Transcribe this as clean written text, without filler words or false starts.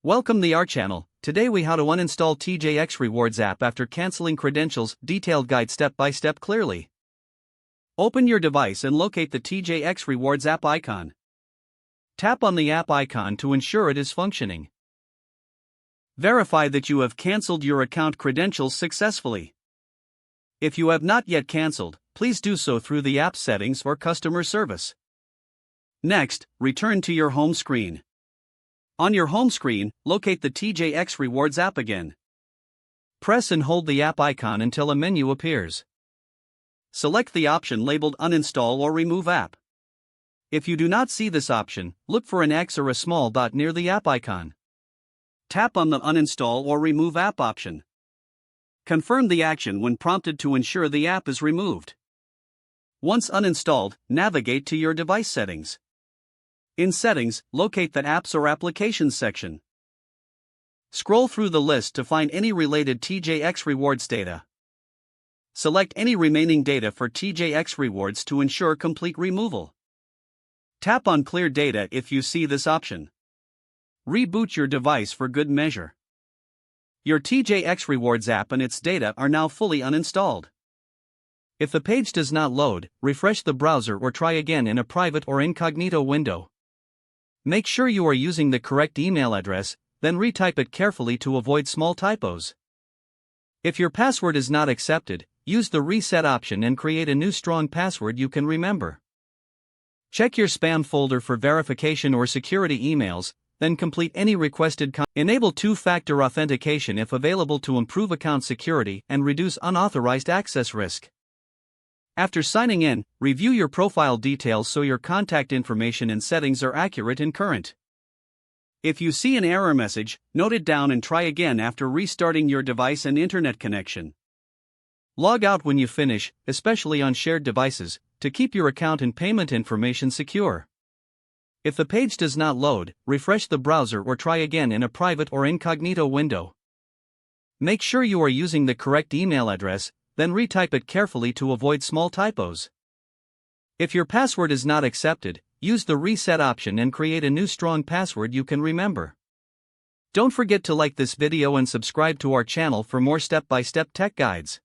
Welcome to our channel. Today we how to uninstall TJX Rewards app after cancelling credentials, detailed guide step by step clearly. Open your device and locate the TJX Rewards app icon. Tap on the app icon to ensure it is functioning. Verify that you have cancelled your account credentials successfully. If you have not yet cancelled, please do so through the app settings or customer service. Next, return to your home screen. On your home screen, locate the TJX Rewards app again. Press and hold the app icon until a menu appears. Select the option labeled Uninstall or Remove App. If you do not see this option, look for an X or a small dot near the app icon. Tap on the Uninstall or Remove App option. Confirm the action when prompted to ensure the app is removed. Once uninstalled, navigate to your device settings. In Settings, locate the Apps or Applications section. Scroll through the list to find any related TJX Rewards data. Select any remaining data for TJX Rewards to ensure complete removal. Tap on Clear Data if you see this option. Reboot your device for good measure. Your TJX Rewards app and its data are now fully uninstalled. If the page does not load, refresh the browser or try again in a private or incognito window. Make sure you are using the correct email address, then retype it carefully to avoid small typos. If your password is not accepted, use the reset option and create a new strong password you can remember. Check your spam folder for verification or security emails, then complete any requested Enable two-factor authentication if available to improve account security and reduce unauthorized access risk. After signing in, review your profile details so your contact information and settings are accurate and current. If you see an error message, note it down and try again after restarting your device and internet connection. Log out when you finish, especially on shared devices, to keep your account and payment information secure. If the page does not load, refresh the browser or try again in a private or incognito window. Make sure you are using the correct email address, then retype it carefully to avoid small typos. If your password is not accepted, use the reset option and create a new strong password you can remember. Don't forget to like this video and subscribe to our channel for more step-by-step tech guides.